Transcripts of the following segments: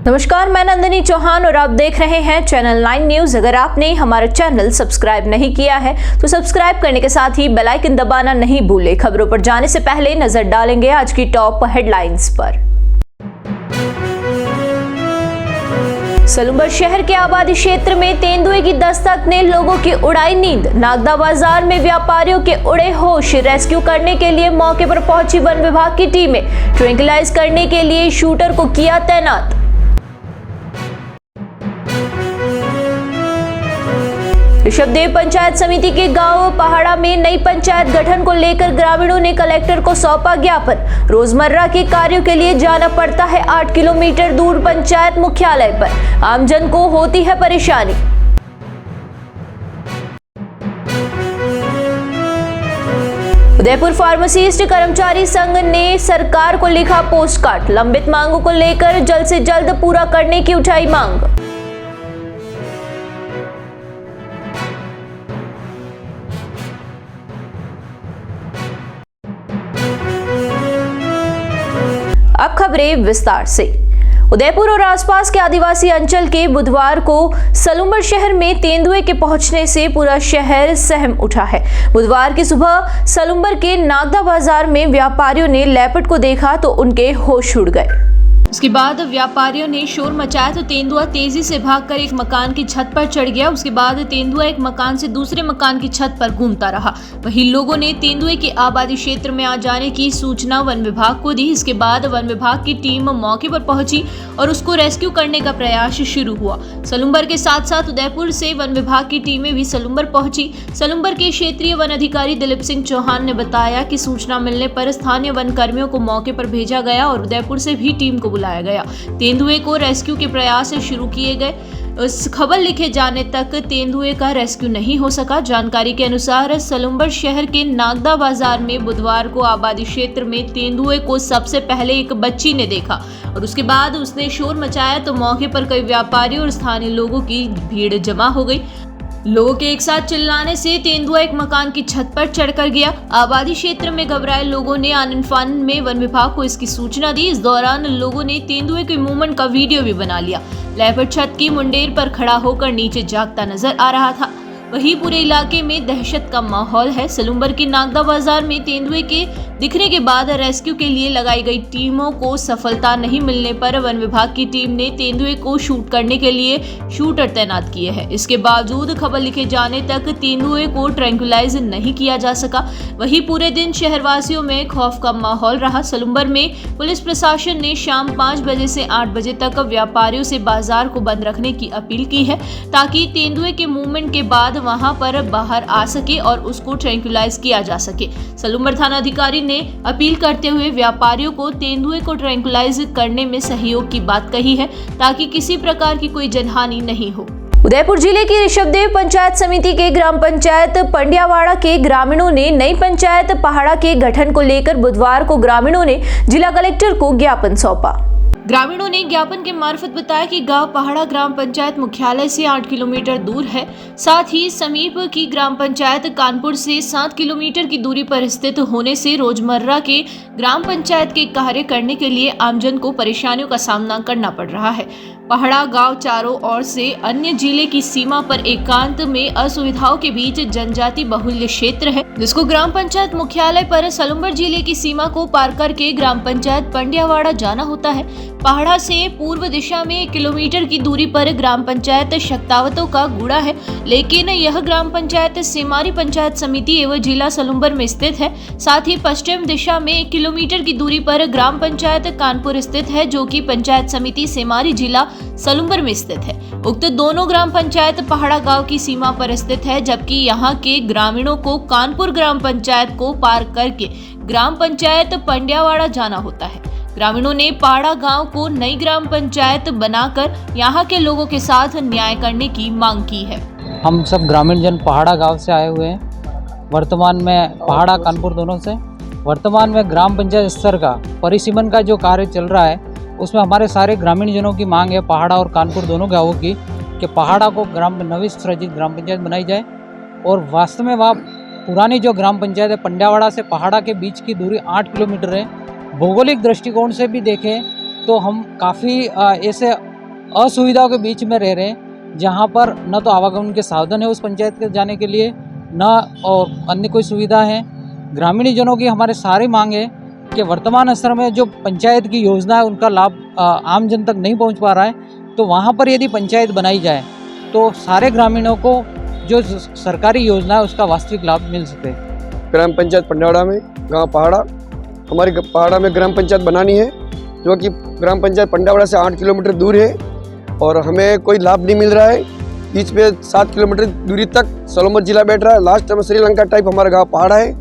नमस्कार, मैं नंदिनी चौहान और आप देख रहे हैं चैनल 9 न्यूज। अगर आपने हमारा चैनल सब्सक्राइब नहीं किया है तो सब्सक्राइब करने के साथ ही बेल आइकन दबाना नहीं भूलें। खबरों पर जाने से पहले नजर डालेंगे आज की टॉप हेडलाइंस पर। सलूम्बर शहर के आबादी क्षेत्र में तेंदुए की दस्तक ने लोगों की उड़ाई नींद। नागदा बाजार में व्यापारियों के उड़े होश। रेस्क्यू करने के लिए मौके पर पहुंची वन विभाग की टीमें। ट्रैंक्विलाइज करने के लिए शूटर को किया तैनात। ऋषभदेव पंचायत समिति के गांव पहाड़ा में नई पंचायत गठन को लेकर ग्रामीणों ने कलेक्टर को सौंपा ज्ञापन। रोजमर्रा के कार्यों के लिए जाना पड़ता है 8 किलोमीटर दूर पंचायत मुख्यालय पर। आमजन को होती है परेशानी। उदयपुर फार्मासिस्ट कर्मचारी संघ ने सरकार को लिखा पोस्टकार्ड। लंबित मांगों को लेकर जल्द से जल्द पूरा करने की उठाई मांग। अब खबरें विस्तार से। उदयपुर और आसपास के आदिवासी अंचल के बुधवार को सलूम्बर शहर में तेंदुए के पहुंचने से पूरा शहर सहम उठा है। बुधवार की सुबह सलूम्बर के नागदा बाजार में व्यापारियों ने लेपर्ड को देखा तो उनके होश उड़ गए। उसके बाद व्यापारियों ने शोर मचाया तो तेंदुआ तेजी से भागकर एक मकान की छत पर चढ़ गया। उसके बाद तेंदुआ एक मकान से दूसरे मकान की छत पर घूमता रहा। वहीं लोगों ने तेंदुए के आबादी क्षेत्र में आ जाने की सूचना वन विभाग को दी। इसके बाद वन विभाग की टीम मौके पर पहुंची और उसको रेस्क्यू करने का प्रयास शुरू हुआ। सलूम्बर के साथ साथ उदयपुर से वन विभाग की टीमें भी सलूम्बर पहुंची। सलूम्बर के क्षेत्रीय वन अधिकारी दिलीप सिंह चौहान ने बताया कि सूचना मिलने पर स्थानीय वन कर्मियों को मौके पर भेजा गया और उदयपुर से भी टीम को बुलाया गया। तेंदुए को रेस्क्यू के प्रयास शुरू किए गए। उस खबर लिखे जाने तक तेंदुए का रेस्क्यू नहीं हो सका। जानकारी के अनुसार सलूम्बर शहर के नागदा बाजार में बुधवार को आबादी क्षेत्र में तेंदुए को सबसे पहले एक बच्ची ने देखा और उसके बाद उसने शोर मचाया तो मौके पर कई व्यापारियों और स्थानीय लोगों की भीड़ जमा हो गई। लोगों के एक साथ चिल्लाने से तेंदुआ एक मकान की छत पर चढ़कर गया। आबादी क्षेत्र में घबराए लोगों ने आनन-फानन में वन विभाग को इसकी सूचना दी। इस दौरान लोगों ने तेंदुए के मूवमेंट का वीडियो भी बना लिया। लेपर्ड छत की मुंडेर पर खड़ा होकर नीचे झांकता नजर आ रहा था। वहीं पूरे इलाके में दहशत का माहौल है। सलूम्बर के नागदा बाजार में तेंदुए के दिखने के बाद रेस्क्यू के लिए लगाई गई टीमों को सफलता नहीं मिलने पर वन विभाग की टीम ने तेंदुए को शूट करने के लिए शूटर तैनात किए हैं। इसके बावजूद खबर लिखे जाने तक तेंदुए को ट्रैंक्विलाइज नहीं किया जा सका। वहीं पूरे दिन शहरवासियों में खौफ का माहौल रहा। सलूम्बर में पुलिस प्रशासन ने शाम 5 बजे से 8 बजे तक व्यापारियों से बाजार को बंद रखने की अपील की है ताकि तेंदुए के मूवमेंट के बाद वहां पर बाहर आ सके और उसको ट्रैंक्विलाइज किया जा सके। सलूम्बर थाना अधिकारी ने अपील करते हुए व्यापारियों को तेंदुए को ट्रैंक्विलाइज करने में सहयोग की बात कही है ताकि किसी प्रकार की कोई जनहानि नहीं हो। उदयपुर जिले की ऋषभदेव पंचायत समिति के ग्राम पंचायत पंडियावाड़ा के ग्रामीणों ने नई पंचायत पहाड़ा के गठन को लेकर बुधवार को ग्रामीणों ने जिला कलेक्टर को ज्ञापन सौंपा। ग्रामीणों ने ज्ञापन के मार्फत बताया कि गांव पहाड़ा ग्राम पंचायत मुख्यालय से 8 किलोमीटर दूर है। साथ ही समीप की ग्राम पंचायत कानपुर से 7 किलोमीटर की दूरी पर स्थित होने से रोजमर्रा के ग्राम पंचायत के कार्य करने के लिए आमजन को परेशानियों का सामना करना पड़ रहा है। पहाड़ा गांव चारों ओर से अन्य जिले की सीमा पर एकांत में असुविधाओं के बीच जनजाति बहुल्य क्षेत्र है, जिसको ग्राम पंचायत मुख्यालय पर सलूम्बर जिले की सीमा को पार करके ग्राम पंचायत पंडियावाड़ा जाना होता है। पहाड़ा से पूर्व दिशा में 1 किलोमीटर की दूरी पर ग्राम पंचायत शक्तावतों का गुड़ा है, लेकिन यह ग्राम पंचायत सेमारी पंचायत समिति एवं जिला सलूम्बर में स्थित है। साथ ही पश्चिम दिशा में 1 किलोमीटर की दूरी पर ग्राम पंचायत कानपुर स्थित है, जो कि पंचायत समिति सेमारी जिला सलूम्बर में स्थित है। उक्त दोनों ग्राम पंचायत पहाड़ा गांव की सीमा पर स्थित है, जबकि यहां के ग्रामीणों को कानपुर ग्राम पंचायत को पार करके ग्राम पंचायत पंडियावाड़ा जाना होता है। ग्रामीणों ने पहाड़ा गांव को नई ग्राम पंचायत बनाकर यहां के लोगों के साथ न्याय करने की मांग की है। हम सब ग्रामीण जन पहाड़ा गांव से आए हुए हैं। वर्तमान में पहाड़ा कानपुर दोनों से वर्तमान में ग्राम पंचायत स्तर का परिसीमन का जो कार्य चल रहा है, उसमें हमारे सारे ग्रामीण जनों की मांग है पहाड़ा और कानपुर दोनों गाँवों की कि पहाड़ा को नवी सृजित ग्राम पंचायत बनाई जाए और वास्तव में वहाँ पुरानी जो ग्राम पंचायत है पंडियावाड़ा से पहाड़ा के बीच की दूरी 8 किलोमीटर है। भौगोलिक दृष्टिकोण से भी देखें तो हम काफ़ी ऐसे असुविधाओं के बीच में रह रहे हैं, जहाँ पर न तो आवागमन के साधन है उस पंचायत के जाने के लिए, न और अन्य कोई सुविधा है। ग्रामीण जनों की हमारे सारी मांग है कि वर्तमान स्तर में जो पंचायत की योजना है उनका लाभ आम जन तक नहीं पहुँच पा रहा है, तो वहाँ पर यदि पंचायत बनाई जाए तो सारे ग्रामीणों को जो सरकारी योजना है उसका वास्तविक लाभ मिल सके। ग्राम पंचायत पंडावड़ा में गांव पहाड़ा, हमारी पहाड़ा में ग्राम पंचायत बनानी है, जो कि ग्राम पंचायत पंडावड़ा से 8 किलोमीटर दूर है और हमें कोई लाभ नहीं मिल रहा है। बीच में 7 किलोमीटर दूरी तक सोलंबर जिला बैठ रहा है, लास्ट में श्रीलंका टाइप हमारा गांव पहाड़ा है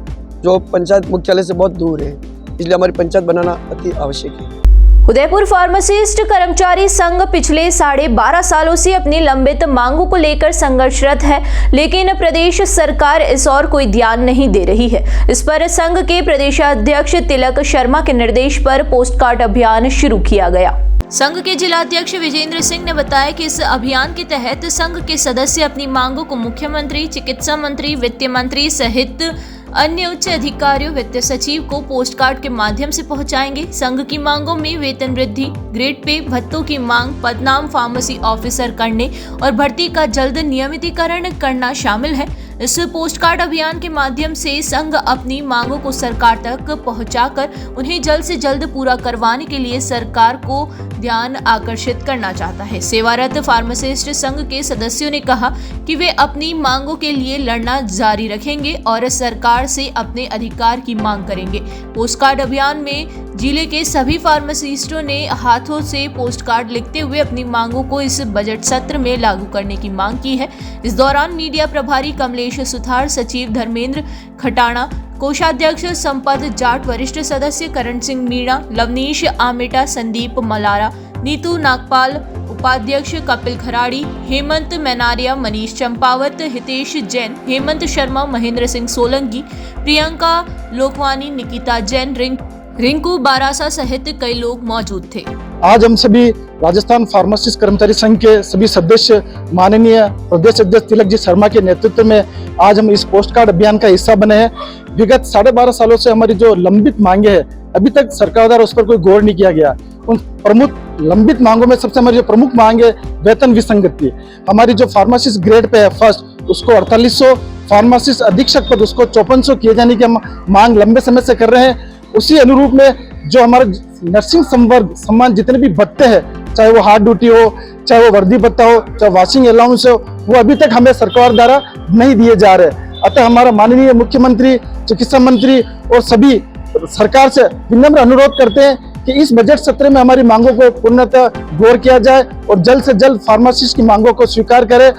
जो पंचायत मुख्यालय से बहुत दूर है, इसलिए हमारी पंचायत बनाना अति आवश्यक है। उदयपुर फार्मासिस्ट कर्मचारी संघ पिछले 12.5 सालों से अपनी लंबित मांगों को लेकर संघर्षरत है, लेकिन प्रदेश सरकार इस ओर कोई ध्यान नहीं दे रही है। इस पर संघ के प्रदेशाध्यक्ष तिलक शर्मा के निर्देश पर पोस्ट कार्ड अभियान शुरू किया गया। संघ के जिलाध्यक्ष विजेंद्र सिंह ने बताया कि इस अभियान के तहत संघ के सदस्य अपनी मांगों को मुख्यमंत्री, चिकित्सा मंत्री, वित्त मंत्री सहित अन्य उच्च अधिकारियों, वित्त सचिव को पोस्ट कार्ड के माध्यम से पहुंचाएंगे। संघ की मांगों में वेतन वृद्धि, ग्रेड पे, भत्तों की मांग, पदनाम फार्मेसी ऑफिसर करने और भर्ती का जल्द नियमितीकरण करना शामिल है। इस पोस्ट कार्ड अभियान के माध्यम से संघ अपनी मांगों को सरकार तक पहुंचाकर उन्हें जल्द से जल्द पूरा करवाने के लिए सरकार को ध्यान आकर्षित करना चाहता है। सेवारत फार्मासिस्ट संघ के सदस्यों ने कहा कि वे अपनी मांगों के लिए लड़ना जारी रखेंगे और सरकार से अपने अधिकार की मांग करेंगे। पोस्ट कार्ड अभियान में जिले के सभी फार्मासिस्टों ने हाथों से पोस्ट कार्ड लिखते हुए अपनी मांगों को इस बजट सत्र में लागू करने की मांग की है। इस दौरान मीडिया प्रभारी कमलेश सुथार, सचिव धर्मेंद्र खटाणा, कोषाध्यक्ष संपत जाट, वरिष्ठ सदस्य करण सिंह मीणा, लवनीश आमेटा, संदीप मलारा, नीतू नागपाल, उपाध्यक्ष कपिल खराड़ी, हेमंत मैनारिया, मनीष चंपावत, हितेश जैन, हेमंत शर्मा, महेंद्र सिंह सोलंकी, प्रियंका लोकवानी, निकिता जैन, रिंकू बारासा सहित कई लोग मौजूद थे। आज हम सभी राजस्थान फार्मासिस्ट कर्मचारी संघ के सभी सदस्य माननीय प्रदेश अध्यक्ष तिलक जी शर्मा के नेतृत्व में आज हम इस पोस्ट कार्ड अभियान का हिस्सा बने हैं। विगत 12.5 सालों से हमारी जो लंबित मांगे हैं, अभी तक सरकार द्वारा उस पर कोई गौर नहीं किया गया। उन प्रमुख लंबित मांगों में सबसे हमारी जो प्रमुख मांग है वेतन विसंगति। हमारी जो फार्मासिस्ट ग्रेड पे है फर्स्ट, उसको 4800, फार्मासिस्ट अधीक्षक पद उसको 5400 किए जाने की हम मांग लंबे समय से कर रहे हैं। उसी अनुरूप में जो हमारे नर्सिंग संवर्ग सम्मान जितने भी भत्ते हैं, चाहे वो हार्ड ड्यूटी हो, चाहे वो वर्दी भत्ता हो, चाहे वाशिंग अलाउंस हो, वो अभी तक हमें सरकार द्वारा नहीं दिए जा रहे। अतः हमारा माननीय मुख्यमंत्री, चिकित्सा मंत्री और सभी सरकार से विनम्र अनुरोध करते हैं कि इस बजट सत्र में हमारी मांगों को पूर्णतः गौर किया जाए और जल्द से जल्द फार्मासिस्ट की मांगों को स्वीकार करे।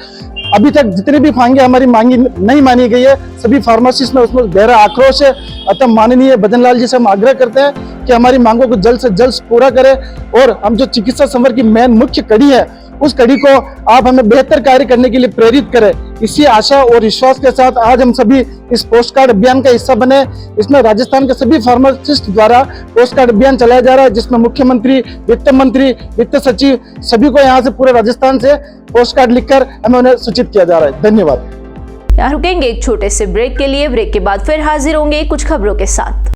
अभी तक जितनी भी मांगे हमारी मांगी नहीं मानी गई है, सभी फार्मासिस्ट में उसमें गहरा आक्रोश है। अतः माननीय भजनलाल जी से हम आग्रह करते हैं कि हमारी मांगों को जल्द से जल्द पूरा करें और हम जो चिकित्सा संवर्ग की मेन मुख्य कड़ी है, उस कड़ी को आप हमें बेहतर कार्य करने के लिए प्रेरित करें। इसी आशा और विश्वास के साथ आज हम सभी इस पोस्ट कार्ड अभियान का हिस्सा बने। इसमें राजस्थान के सभी फार्मासिस्ट द्वारा पोस्ट कार्ड अभियान चलाया जा रहा है, जिसमें मुख्यमंत्री, वित्त मंत्री, वित्त सचिव सभी को यहाँ से पूरे राजस्थान से पोस्ट कार्ड लिखकर हमें उन्हें सूचित किया जा रहा है। धन्यवाद। यहाँ रुकेंगे एक छोटे से ब्रेक के लिए। ब्रेक के बाद फिर हाजिर होंगे कुछ खबरों के साथ।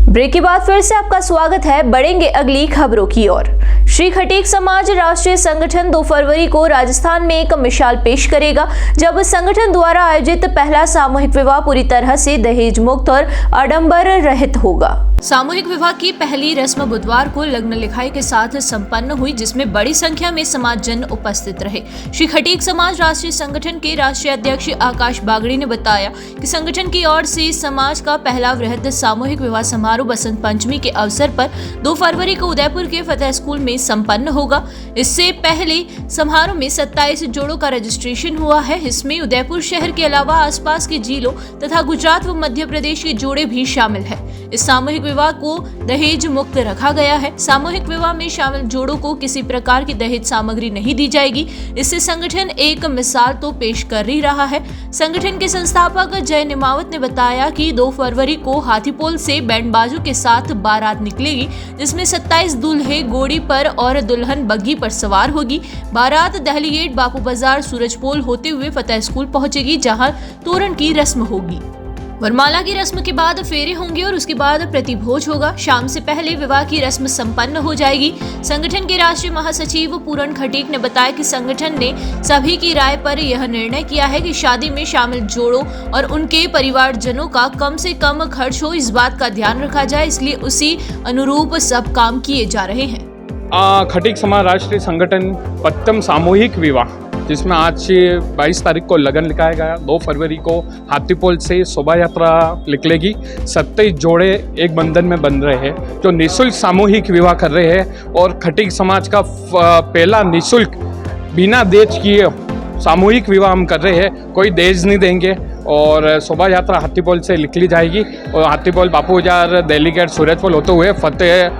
ब्रेक के बाद फिर से आपका स्वागत है। बढ़ेंगे अगली खबरों की ओर। श्री खटीक समाज राष्ट्रीय संगठन 2 फरवरी को राजस्थान में एक मिसाल पेश करेगा, जब संगठन द्वारा आयोजित पहला सामूहिक विवाह पूरी तरह से दहेज मुक्त और आडंबर रहित होगा। सामूहिक विवाह की पहली रस्म बुधवार को लग्न लिखाई के साथ संपन्न हुई, जिसमें बड़ी संख्या में समाजजन उपस्थित रहे। श्री खटीक समाज राष्ट्रीय संगठन के राष्ट्रीय अध्यक्ष आकाश बागड़ी ने बताया कि संगठन की ओर से समाज का पहला वृहद सामूहिक विवाह समारोह बसंत पंचमी के अवसर पर 2 फरवरी को उदयपुर के फतेह स्कूल में संपन्न होगा। इससे पहले समारोह में 27 जोड़ों का रजिस्ट्रेशन हुआ है। इसमें उदयपुर शहर के अलावा आसपास के जिलों तथा गुजरात व मध्य प्रदेश के जोड़े भी शामिल है। इस सामूहिक विवाह को दहेज मुक्त रखा गया है। सामूहिक विवाह में शामिल जोड़ों को किसी प्रकार की दहेज सामग्री नहीं दी जाएगी। इससे संगठन एक मिसाल तो पेश कर ही रहा है। संगठन के संस्थापक जय निमावत ने बताया कि 2 फरवरी को हाथीपोल से बैंडबाजों के साथ बारात निकलेगी, जिसमें 27 दूल्हे घोड़ी पर और दुल्हन बग्घी पर सवार होगी। बारात दहली गेट, बापू बाजार, सूरजपोल होते हुए फतेह स्कूल पहुंचेगी, जहां तोरण की रस्म होगी। वरमाला की रस्म के बाद फेरे होंगे और उसके बाद प्रतिभोज होगा। शाम से पहले विवाह की रस्म संपन्न हो जाएगी। संगठन के राष्ट्रीय महासचिव पूरण खटीक ने बताया कि संगठन ने सभी की राय पर यह निर्णय किया है कि शादी में शामिल जोड़ों और उनके परिवारजनों का कम से कम खर्च हो, इस बात का ध्यान रखा जाए, इसलिए उसी अनुरूप सब काम किए जा रहे हैं। खटीक समाज राष्ट्रीय संगठन पच्चम सामूहिक विवाह, जिसमें आज 22 तारीख को लगन लिखाया गया, 2 फरवरी को हाथीपोल से शोभा यात्रा निकलेगी। 27 जोड़े एक बंधन में बन रहे हैं जो निःशुल्क सामूहिक विवाह कर रहे हैं और खटीक समाज का पहला निःशुल्क बिना दहेज किए सामूहिक विवाह हम कर रहे हैं। कोई दहेज नहीं देंगे और शोभा यात्रा हाथीपोल से निकली जाएगी और हाथीपोल बापू बाजार, दिल्ली गेट, सूरजपोल होते हुए फतेह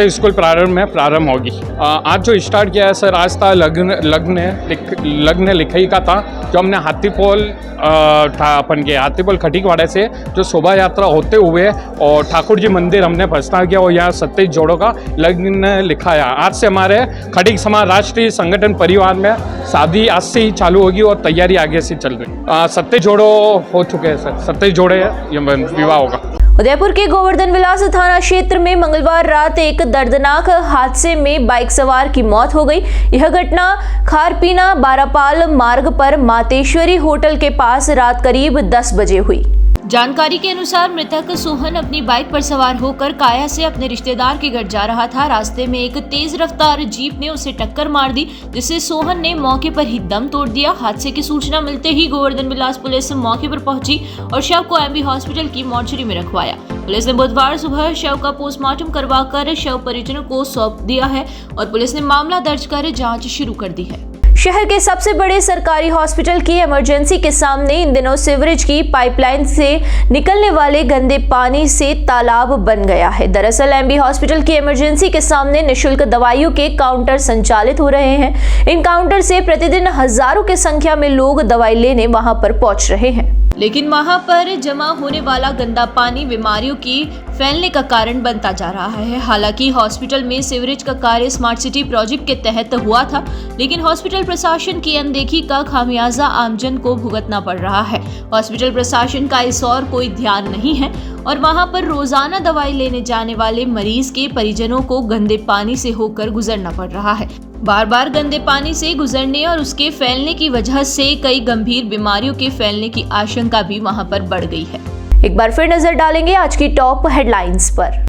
स्कूल प्रारंभ होगी। आज जो स्टार्ट किया है सर, आज था लग्न लिखाई का था, जो हमने हाथीपोल अपन के हाथीपोल खटीकवाड़े से जो शोभा यात्रा होते हुए और ठाकुर जी मंदिर हमने प्रस्थान किया और यहाँ 27 जोड़ों का लग्न लिखाया। आज से हमारे खटीक समाज राष्ट्रीय संगठन परिवार में शादी आज से ही चालू होगी और तैयारी आगे से चल रही। 27 जोड़ों हो चुके हैं सर, 27 जोड़े विवाह होगा। उदयपुर के गोवर्धन विलास थाना क्षेत्र में मंगलवार रात एक दर्दनाक हादसे में बाइक सवार की मौत हो गई। यह घटना खारपीना बारापाल मार्ग पर मातेश्वरी होटल के पास रात करीब 10 बजे हुई। जानकारी के अनुसार मृतक सोहन अपनी बाइक पर सवार होकर काया से अपने रिश्तेदार के घर जा रहा था। रास्ते में एक तेज रफ्तार जीप ने उसे टक्कर मार दी, जिससे सोहन ने मौके पर ही दम तोड़ दिया। हादसे की सूचना मिलते ही गोवर्धन विलास पुलिस मौके पर पहुंची और शव को एमबी हॉस्पिटल की मोर्चरी में रखवाया। पुलिस ने बुधवार सुबह शव का पोस्टमार्टम करवाकर शव परिजनों को सौंप दिया है और पुलिस ने मामला दर्ज कर जाँच शुरू कर दी है। शहर के सबसे बड़े सरकारी हॉस्पिटल की इमरजेंसी के सामने इन दिनों सीवरेज की पाइपलाइन से निकलने वाले गंदे पानी से तालाब बन गया है। दरअसल एमबी हॉस्पिटल की इमरजेंसी के सामने निःशुल्क दवाइयों के काउंटर संचालित हो रहे हैं। इन काउंटर से प्रतिदिन हजारों की संख्या में लोग दवाई लेने वहां पर पहुंच रहे हैं, लेकिन वहां पर जमा होने वाला गंदा पानी बीमारियों की फैलने का कारण बनता जा रहा है। हालांकि हॉस्पिटल में सीवरेज का कार्य स्मार्ट सिटी प्रोजेक्ट के तहत हुआ था, लेकिन हॉस्पिटल प्रशासन की अनदेखी का खामियाजा आमजन को भुगतना पड़ रहा है। हॉस्पिटल प्रशासन का इस और कोई ध्यान नहीं है और वहां पर रोजाना दवाई लेने जाने वाले मरीज के परिजनों को गंदे पानी से होकर गुजरना पड़ रहा है। बार बार गंदे पानी से गुजरने और उसके फैलने की वजह से कई गंभीर बीमारियों के फैलने की आशंका भी वहां पर बढ़ गई है। एक बार फिर नजर डालेंगे आज की टॉप हेडलाइंस पर।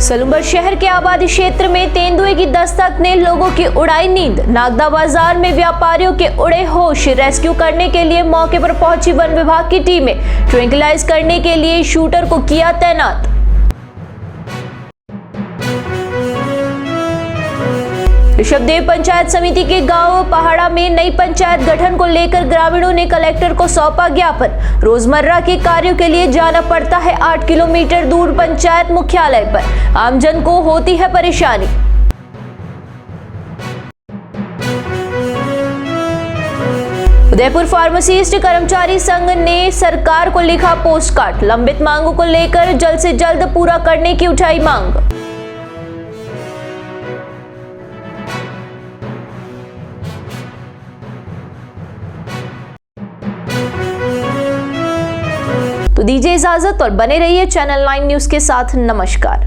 सलूम्बर शहर के आबादी क्षेत्र में तेंदुए की दस्तक ने लोगों की उड़ाई नींद। नागदा बाजार में व्यापारियों के उड़े होश। रेस्क्यू करने के लिए मौके पर पहुंची वन विभाग की टीमें। ट्रैंक्विलाइज करने के लिए शूटर को किया तैनात। ऋषभदेव पंचायत समिति के गांव पहाड़ा में नई पंचायत गठन को लेकर ग्रामीणों ने कलेक्टर को सौंपा ज्ञापन। रोजमर्रा के कार्यों के लिए जाना पड़ता है 8 किलोमीटर दूर पंचायत मुख्यालय पर। आमजन को होती है परेशानी। उदयपुर फार्मासिस्ट कर्मचारी संघ ने सरकार को लिखा पोस्टकार्ड। लंबित मांगों को लेकर जल्द से जल्द पूरा करने की उठाई मांग। तो दीजिए इजाजत और बने रहिए चैनल 9 न्यूज के साथ। नमस्कार।